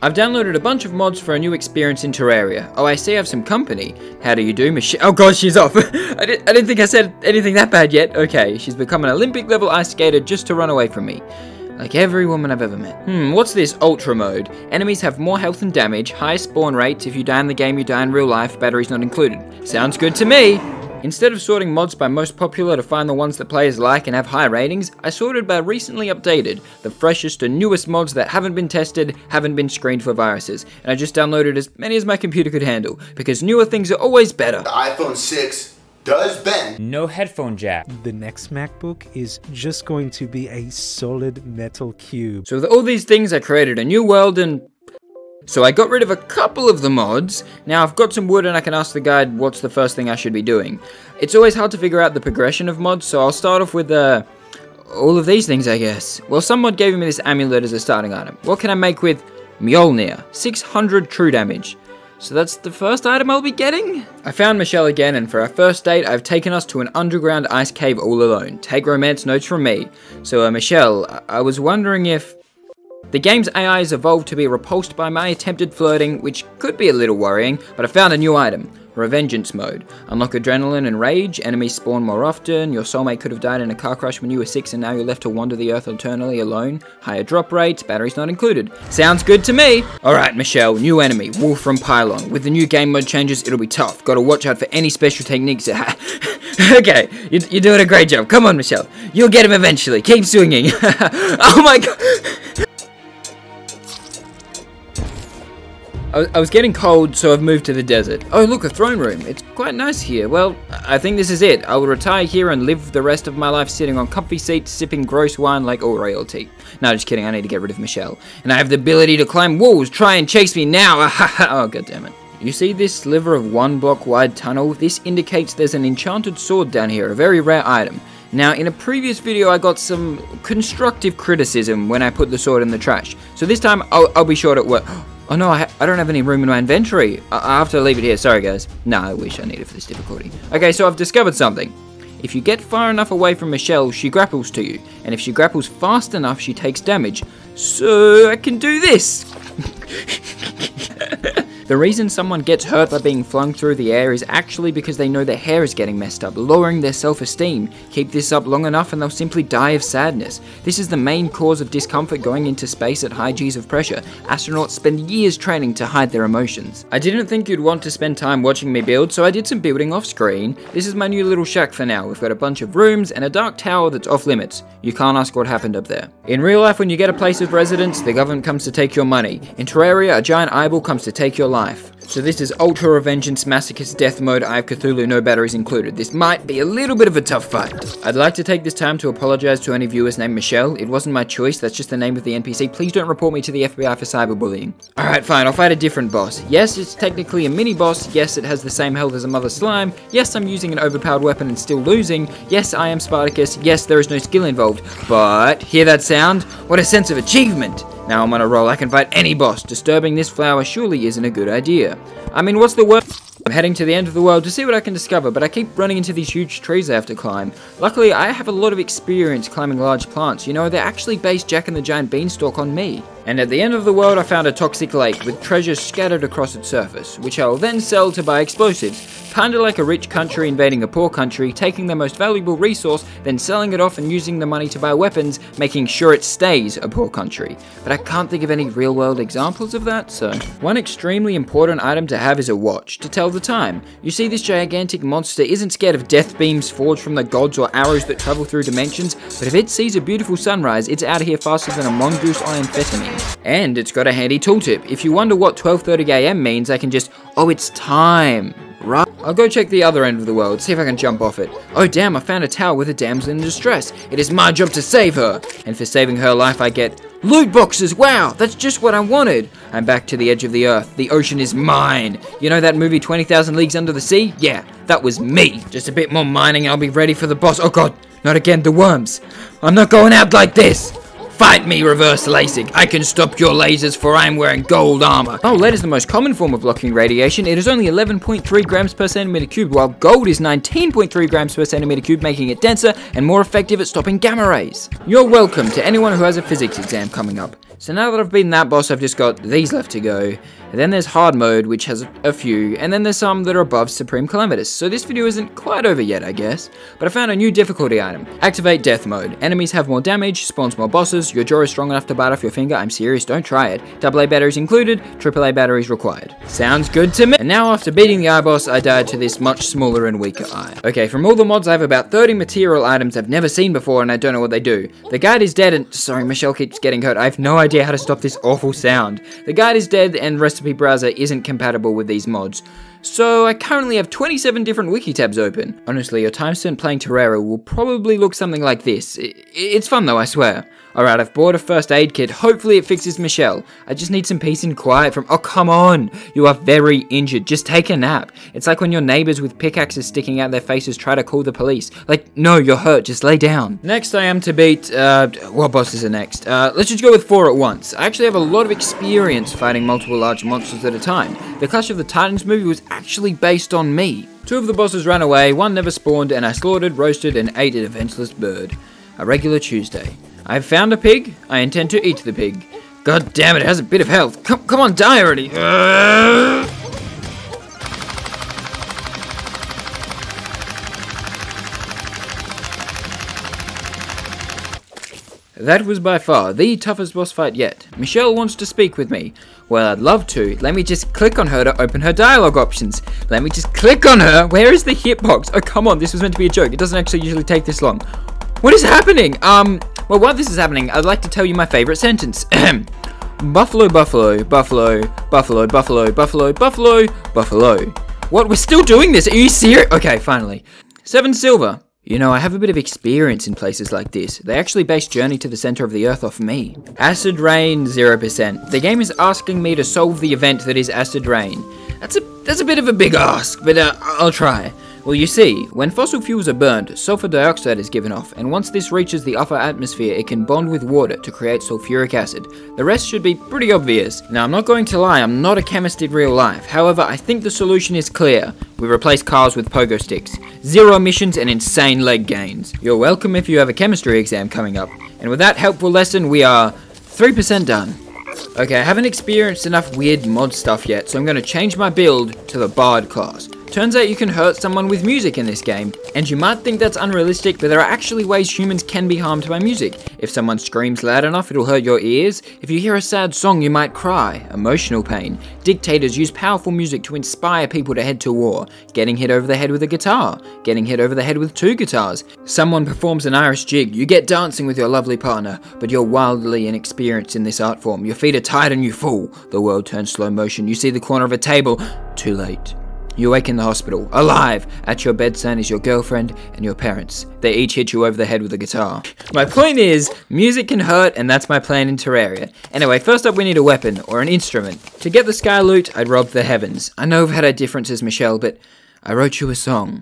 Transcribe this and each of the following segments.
I've downloaded a bunch of mods for a new experience in Terraria. Oh, I see I have some company. How do you do, Michelle? Oh god, she's off. I didn't think I said anything that bad yet. Okay, she's become an Olympic level ice skater just to run away from me. Like every woman I've ever met. What's this Ultra Mode? Enemies have more health and damage, high spawn rates. If you die in the game, you die in real life. Batteries not included. Sounds good to me. Instead of sorting mods by most popular to find the ones that players like and have high ratings, I sorted by recently updated, the freshest and newest mods that haven't been tested, haven't been screened for viruses, and I just downloaded as many as my computer could handle, because newer things are always better. The iPhone 6 does bend. No headphone jack. The next MacBook is just going to be a solid metal cube. So with all these things, I created a new world and... So I got rid of a couple of the mods. Now I've got some wood and I can ask the guide what's the first thing I should be doing. It's always hard to figure out the progression of mods, so I'll start off with all of these things, I guess. Well, some mod gave me this amulet as a starting item. What can I make with Mjolnir? 600 true damage. So that's the first item I'll be getting? I found Michelle again, and for our first date, I've taken us to an underground ice cave all alone. Take romance notes from me. So Michelle, I was wondering if... The game's AI has evolved to be repulsed by my attempted flirting, which could be a little worrying, but I found a new item. Revengeance Mode. Unlock adrenaline and rage, enemies spawn more often, your soulmate could have died in a car crash when you were 6 and now you're left to wander the earth eternally alone, higher drop rates, batteries not included. Sounds good to me! Alright Michelle, new enemy, Wolf from Pylon. With the new game mode changes, it'll be tough. Gotta watch out for any special techniques. Okay, you're doing a great job. Come on Michelle, you'll get him eventually. Keep swinging. Oh my god! I was getting cold, so I've moved to the desert. Oh look, a throne room. It's quite nice here. Well, I think this is it. I will retire here and live the rest of my life sitting on comfy seats, sipping gross wine like all royalty. No, just kidding, I need to get rid of Michelle. And I have the ability to climb walls. Try and chase me now. Oh, god damn it. You see this sliver of 1 block wide tunnel? This indicates there's an enchanted sword down here, a very rare item. Now, in a previous video, I got some constructive criticism when I put the sword in the trash. So this time, I'll be sure to work. Oh no, I don't have any room in my inventory. I have to leave it here. Sorry, guys. Nah, I wish I needed for this difficulty. Okay, so I've discovered something. If you get far enough away from Michelle, she grapples to you. And if she grapples fast enough, she takes damage. So I can do this. The reason someone gets hurt by being flung through the air is actually because they know their hair is getting messed up, lowering their self-esteem. Keep this up long enough and they'll simply die of sadness. This is the main cause of discomfort going into space at high G's of pressure. Astronauts spend years training to hide their emotions. I didn't think you'd want to spend time watching me build, so I did some building off screen. This is my new little shack for now. We've got a bunch of rooms and a dark tower that's off limits. You can't ask what happened up there. In real life, when you get a place of residence, the government comes to take your money. In Terraria, a giant eyeball comes to take your life. So this is Ultra Revengeance Masochist Death Mode. I have Cthulhu, no batteries included. This might be a little bit of a tough fight. I'd like to take this time to apologize to any viewers named Michelle. It wasn't my choice, that's just the name of the NPC. Please don't report me to the FBI for cyberbullying. Alright, fine, I'll fight a different boss. Yes, it's technically a mini-boss. Yes, it has the same health as a mother slime. Yes, I'm using an overpowered weapon and still losing. Yes, I am Spartacus. Yes, there is no skill involved. But, hear that sound? What a sense of achievement! Now I'm on a roll, I can fight any boss. Disturbing this flower surely isn't a good idea. I mean, what's the worst? I'm heading to the end of the world to see what I can discover, but I keep running into these huge trees I have to climb. Luckily, I have a lot of experience climbing large plants. You know, they actually based Jack and the Giant Beanstalk on me. And at the end of the world, I found a toxic lake with treasures scattered across its surface, which I will then sell to buy explosives. Kinda like a rich country invading a poor country, taking their most valuable resource, then selling it off and using the money to buy weapons, making sure it stays a poor country. But I can't think of any real-world examples of that, so... One extremely important item to have is a watch, to tell the time. You see, this gigantic monster isn't scared of death beams forged from the gods or arrows that travel through dimensions, but if it sees a beautiful sunrise, it's out of here faster than a mongoose on amphetamine. And it's got a handy tooltip. If you wonder what 12:30 AM means, I can just, oh, it's time. Right. I'll go check the other end of the world, see if I can jump off it. Oh damn, I found a tower with a damsel in distress. It is my job to save her. And for saving her life, I get loot boxes. Wow, that's just what I wanted. I'm back to the edge of the earth. The ocean is mine. You know that movie 20,000 Leagues Under the Sea? Yeah, that was me. Just a bit more mining and I'll be ready for the boss. Oh god, not again, the worms. I'm not going out like this. Fight me, Reverse LASIK. I can stop your lasers, for I am wearing gold armor. Oh, lead is the most common form of blocking radiation. It is only 11.3 grams per centimeter cubed, while gold is 19.3 grams per centimeter cubed, making it denser and more effective at stopping gamma rays. You're welcome to anyone who has a physics exam coming up. So now that I've beaten that boss, I've just got these left to go. And then there's hard mode, which has a few, and then there's some that are above Supreme Calamitous. So this video isn't quite over yet, I guess. But I found a new difficulty item. Activate death mode. Enemies have more damage, spawns more bosses, your jaw is strong enough to bite off your finger. I'm serious, don't try it. AA batteries included, AAA batteries required. Sounds good to me. And now after beating the eye boss, I died to this much smaller and weaker eye. Okay, from all the mods, I have about 30 material items I've never seen before, and I don't know what they do. The guide is dead and... Sorry, Michelle keeps getting hurt. I have no idea how to stop this awful sound. The guide is dead and recipe browser isn't compatible with these mods. So I currently have 27 different wiki tabs open. Honestly, your time spent playing Terraria will probably look something like this. It's fun though, I swear. Alright, I've bought a first aid kit. Hopefully it fixes Michelle. I just need some peace and quiet from... Oh, come on! You are very injured. Just take a nap. It's like when your neighbors with pickaxes sticking out their faces try to call the police. Like, no, you're hurt. Just lay down. Next, I am to beat... what bosses are next? Let's just go with 4 at once. I actually have a lot of experience fighting multiple large monsters at a time. The Clash of the Titans movie was actually based on me. 2 of the bosses ran away, 1 never spawned, and I slaughtered, roasted, and ate a defenseless bird. A regular Tuesday. I've found a pig. I intend to eat the pig. God damn it, it has a bit of health. Come on, die already. That was by far the toughest boss fight yet. Michelle wants to speak with me. Well, I'd love to. Let me just click on her to open her dialogue options. Let me just click on her. Where is the hitbox? Oh, come on. This was meant to be a joke. It doesn't actually usually take this long. What is happening? Well, while this is happening, I'd like to tell you my favorite sentence. Buffalo, buffalo, buffalo, buffalo, buffalo, buffalo, buffalo, buffalo. What? We're still doing this? Are you serious? Okay, finally. 7 silver. You know, I have a bit of experience in places like this. They actually based Journey to the Center of the Earth off me. Acid Rain, 0%. The game is asking me to solve the event that is Acid Rain. That's a bit of a big ask, but I'll try. Well, you see, when fossil fuels are burned, sulfur dioxide is given off, and once this reaches the upper atmosphere, it can bond with water to create sulfuric acid. The rest should be pretty obvious. Now, I'm not going to lie, I'm not a chemist in real life. However, I think the solution is clear. We replace cars with pogo sticks. 0 emissions and insane leg gains. You're welcome if you have a chemistry exam coming up. And with that helpful lesson, we are 3% done. Okay, I haven't experienced enough weird mod stuff yet, so I'm going to change my build to the Bard class. Turns out you can hurt someone with music in this game, and you might think that's unrealistic, but there are actually ways humans can be harmed by music. If someone screams loud enough, it'll hurt your ears. If you hear a sad song, you might cry. Emotional pain. Dictators use powerful music to inspire people to head to war. Getting hit over the head with a guitar. Getting hit over the head with 2 guitars. Someone performs an Irish jig. You get dancing with your lovely partner, but you're wildly inexperienced in this art form. Your feet are tied and you fall. The world turns slow motion. You see the corner of a table. Too late. You wake in the hospital, alive. At your bedside is your girlfriend and your parents. They each hit you over the head with a guitar. My point is, music can hurt, and that's my plan in Terraria. Anyway, first up we need a weapon, or an instrument. To get the sky loot, I'd rob the heavens. I know we've had our differences, Michelle, but I wrote you a song.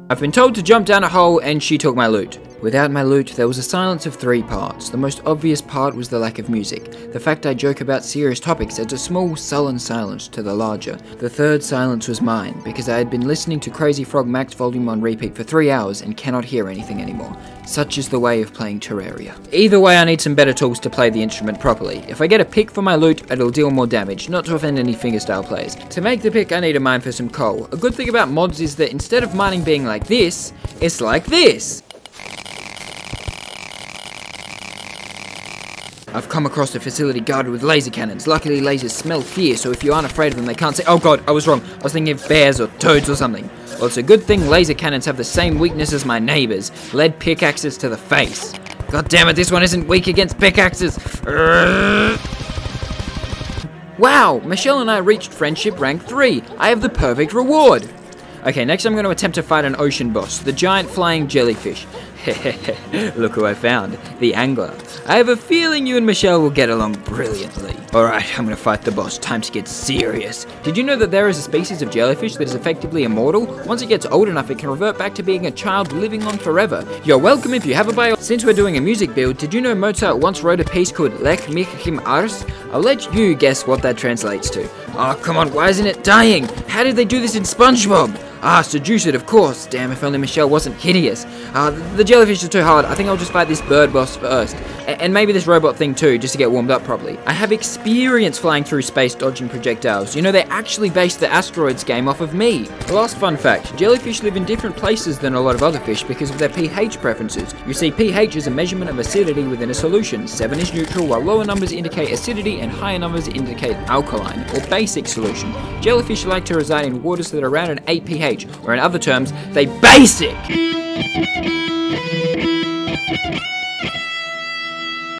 I've been told to jump down a hole, and she took my loot. Without my loot, there was a silence of 3 parts. The most obvious part was the lack of music. The fact I joke about serious topics adds a small, sullen silence to the larger. The 3rd silence was mine, because I had been listening to Crazy Frog Max Volume on repeat for 3 hours and cannot hear anything anymore. Such is the way of playing Terraria. Either way, I need some better tools to play the instrument properly. If I get a pick for my loot, it'll deal more damage, not to offend any fingerstyle players. To make the pick, I need a mine for some coal. A good thing about mods is that instead of mining being like this, it's like this. I've come across a facility guarded with laser cannons. Luckily, lasers smell fear, so if you aren't afraid of them, they can't say, oh god, I was wrong. I was thinking of bears or toads or something. Well, it's a good thing laser cannons have the same weakness as my neighbors. Lead pickaxes to the face. God damn it, this one isn't weak against pickaxes. Wow, Michelle and I reached friendship rank 3. I have the perfect reward. Okay, next I'm going to attempt to fight an ocean boss, the giant flying jellyfish. Look who I found, the angler. I have a feeling you and Michelle will get along brilliantly. Alright, I'm gonna fight the boss. Time to get serious. Did you know that there is a species of jellyfish that is effectively immortal? Once it gets old enough, it can revert back to being a child living on forever. You're welcome if you have a bio. Since we're doing a music build, did you know Mozart once wrote a piece called Lech mich im Ars? I'll let you guess what that translates to. Oh, come on, why isn't it dying? How did they do this in SpongeBob? Ah, seduce it, of course. Damn, if only Michelle wasn't hideous. The jellyfish is too hard. I think I'll just fight this bird boss first. And maybe this robot thing too, just to get warmed up properly. I have experience flying through space dodging projectiles. You know, they actually based the asteroids game off of me. The last fun fact, jellyfish live in different places than a lot of other fish because of their pH preferences. You see, pH is a measurement of acidity within a solution. 7 is neutral, while lower numbers indicate acidity and higher numbers indicate alkaline, or basic solution. Jellyfish like to reside in waters that are around an 8 pH, or in other terms, they basic!